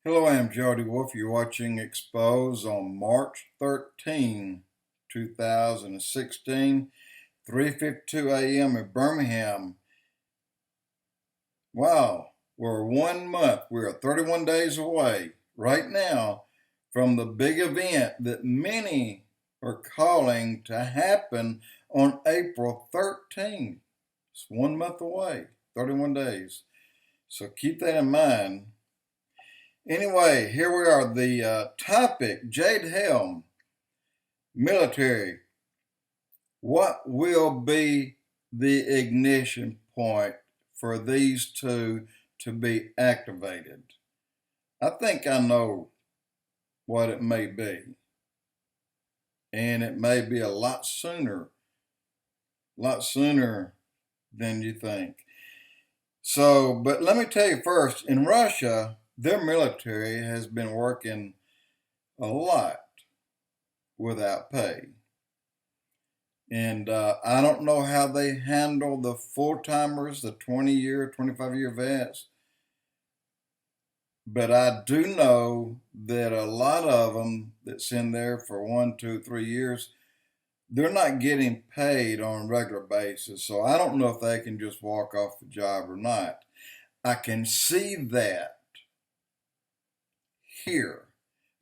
Hello, I'm Jade Wolf. You're watching Expoz on March 13, 2016, 3:52 a.m. in Birmingham. Wow, we're 1 month, we're 31 days away right now from the big event that many are calling to happen on April 13th. It's 1 month away, 31 days. So keep that in mind. Anyway, here we are. The topic, Jade Helm, military. What will be the ignition point for these two to be activated? I think I know what it may be. And it may be a lot sooner than you think. So, but let me tell you first, in Russia, their military has been working a lot without pay. And I don't know how they handle the full-timers, the 20-year, 25-year vets. But I do know that a lot of them that's in there for 1, 2, 3 years, they're not getting paid on a regular basis. So I don't know if they can just walk off the job or not. I can see that here.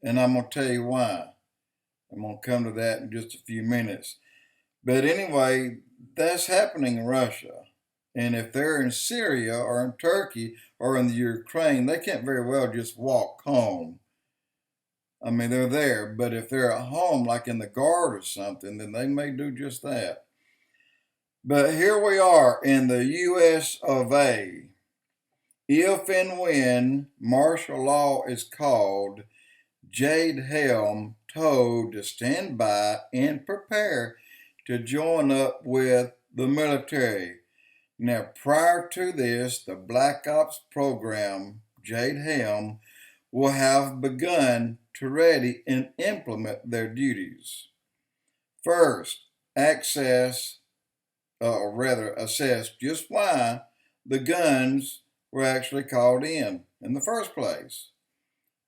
And I'm going to tell you why. I'm going to come to that in just a few minutes. But anyway, that's happening in Russia. And if they're in Syria or in Turkey or in the Ukraine, they can't very well just walk home. I mean, they're there. But if they're at home, like in the Guard or something, then they may do just that. But here we are in the U.S. of A. If and when martial law is called, Jade Helm told to stand by and prepare to join up with the military. Now, prior to this, the Black Ops program, Jade Helm, will have begun to ready and implement their duties. First, assess just why the guns were actually called in the first place.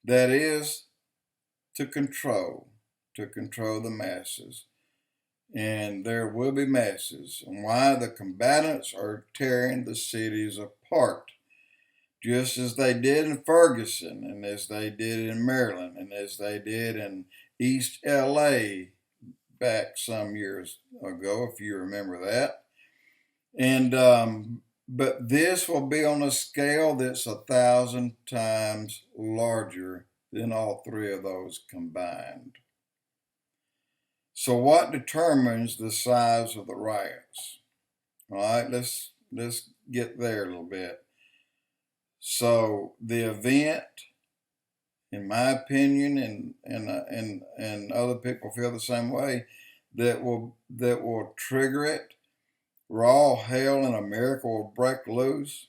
That is, to control the masses. And there will be masses, and why the combatants are tearing the cities apart, just as they did in Ferguson, and as they did in Maryland, and as they did in East LA back some years ago, if you remember that. And but this will be on a scale that's 1,000 times larger than all three of those combined. So what determines the size of the riots? All right, let's get there a little bit. So the event, in my opinion, and other people feel the same way, that will trigger it, where all hell in America will break loose.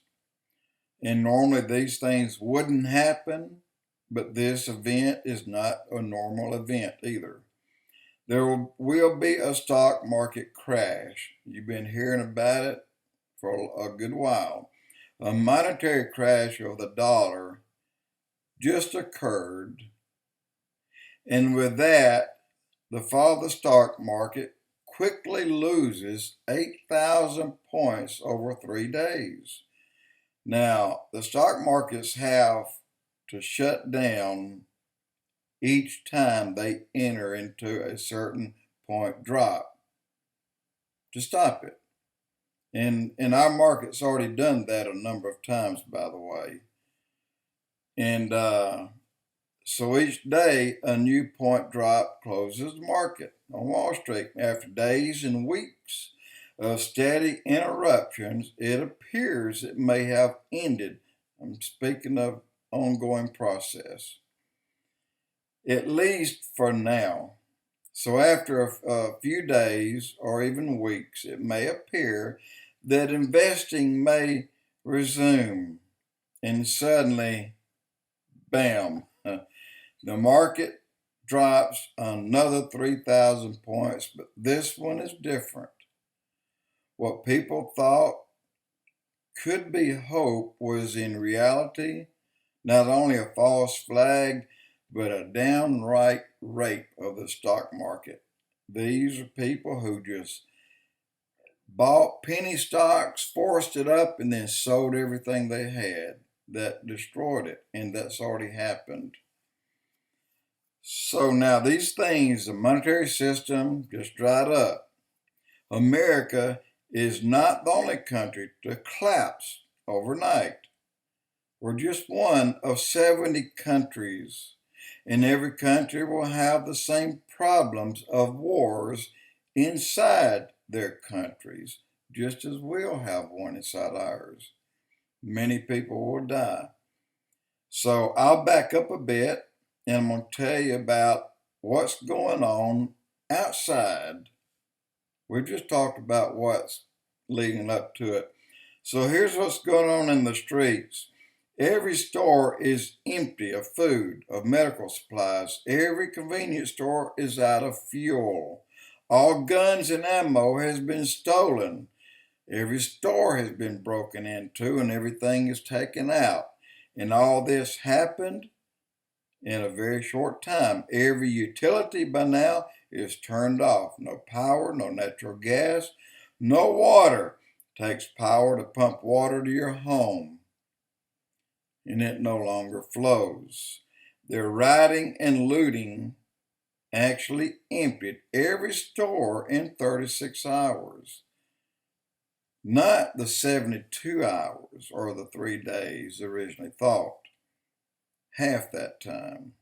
And normally these things wouldn't happen, but this event is not a normal event either. There will be a stock market crash. You've been hearing about it for a good while. A monetary crash of the dollar just occurred. And with that, the fall of the stock market quickly loses 8,000 points over 3 days. Now, the stock markets have to shut down each time they enter into a certain point drop to stop it. And our market's already done that a number of times, by the way. And so each day a new point drop closes the market on Wall Street. After days and weeks of steady interruptions, it appears it may have ended. I'm speaking of ongoing process, at least for now. So after a few days or even weeks, it may appear that investing may resume, and suddenly, bam, the market drops another 3,000 points, but this one is different. What people thought could be hope was in reality Not only a false flag, but a downright rape of the stock market. These are people who just bought penny stocks, forced it up, and then sold everything they had. That destroyed it, and that's already happened. So now these things, the monetary system just dried up. America is not the only country to collapse overnight. We're just one of 70 countries, and every country will have the same problems of wars inside their countries, just as we'll have one inside ours. Many people will die. So I'll back up a bit, and I'm going to tell you about what's going on outside. We've just talked about what's leading up to it. So here's what's going on in the streets. Every store is empty of food, of medical supplies. Every convenience store is out of fuel. All guns and ammo has been stolen. Every store has been broken into and everything is taken out. And all this happened in a very short time. Every utility by now is turned off. No power, no natural gas, no water. It takes power to pump water to your home, and it no longer flows. Their rioting and looting actually emptied every store in 36 hours. Not the 72 hours or the 3 days originally thought. Half that time.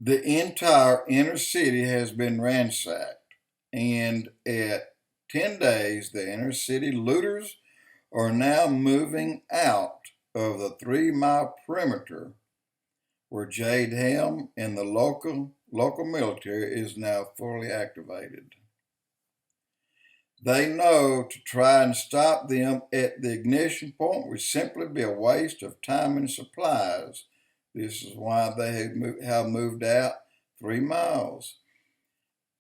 The entire inner city has been ransacked, and at 10 days, the inner city looters are now moving out of the 3-mile perimeter where Jade Helm and the local military is now fully activated. They know to try and stop them at the ignition point would simply be a waste of time and supplies. This is why they have moved out 3 miles.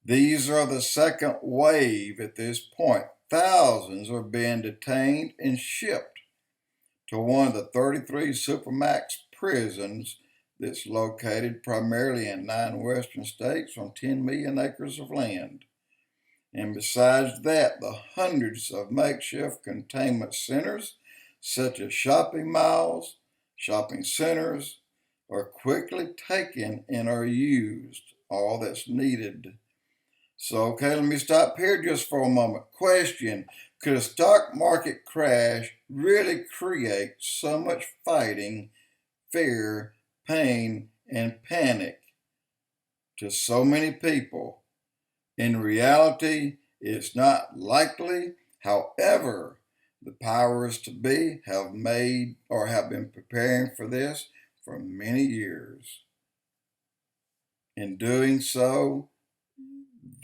These are the second wave at this point. Thousands are being detained and shipped to one of the 33 Supermax prisons that's located primarily in 9 western states on 10 million acres of land. And besides that, the hundreds of makeshift containment centers, such as shopping malls, shopping centers, are quickly taken and are used, all that's needed. So, okay, let me stop here just for a moment. Question, could a stock market crash really create so much fighting, fear, pain, and panic to so many people? In reality, it's not likely. However, the powers to be have made or have been preparing for this for many years. In doing so,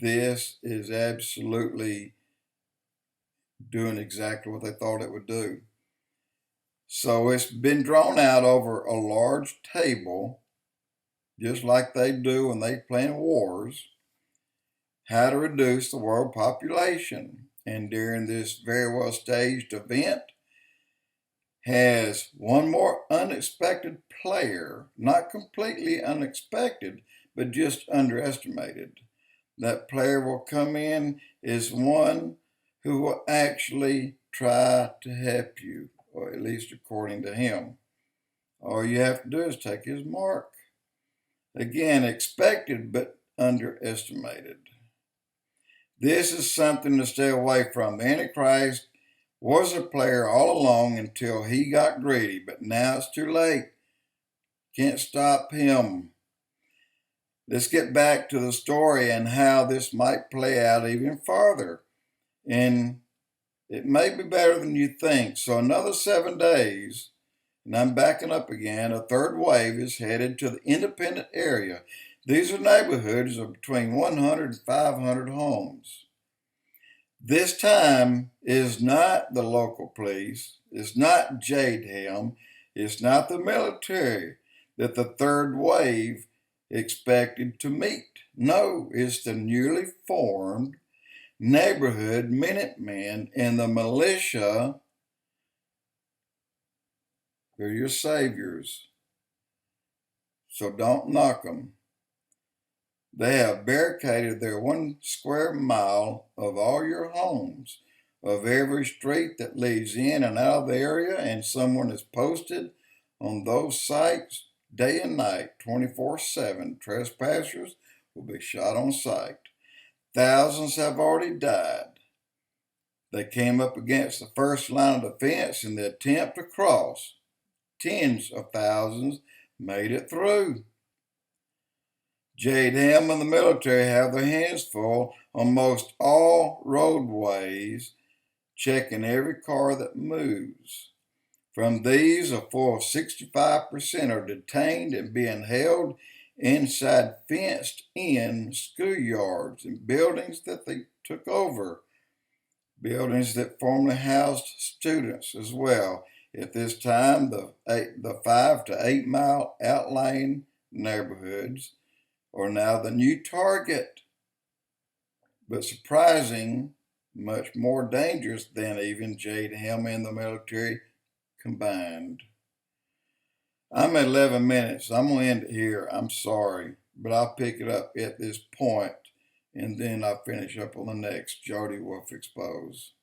this is absolutely doing exactly what they thought it would do. So it's been drawn out over a large table, just like they do when they plan wars, how to reduce the world population. And during this very well staged event, has one more unexpected player, not completely unexpected, but just underestimated. That player will come in is one who will actually try to help you, or at least according to him. All you have to do is take his mark. Again, expected but underestimated. This is something to stay away from. The Antichrist was a player all along until he got greedy, but now it's too late. Can't stop him. Let's get back to the story and how this might play out even farther. And it may be better than you think. So another 7 days, and I'm backing up again, a third wave is headed to the independent area. These are neighborhoods of between 100 and 500 homes. This time is not the local police, it's not Jade Helm, it's not the military that the third wave expected to meet. No, it's the newly formed neighborhood Minutemen and the militia They're your saviors. So don't knock them. They have barricaded their 1 square mile of all your homes, of every street that leads in and out of the area, and someone is posted on those sites day and night, 24/7. Trespassers will be shot on sight. Thousands have already died. They came up against the first line of defense in the attempt to cross. Tens of thousands made it through. Jade Helm and the military have their hands full on most all roadways, checking every car that moves. From these, a full 65% are detained and being held inside fenced-in schoolyards and buildings that they took over, buildings that formerly housed students as well. At this time, the 5 to 8 mile outlying neighborhoods are now the new target, but surprising, much more dangerous than even Jade Helm and the military combined. I'm at 11 minutes. I'm going to end it here. I'm sorry, but I'll pick it up at this point, and then I'll finish up on the next Jody Wolf Expoz.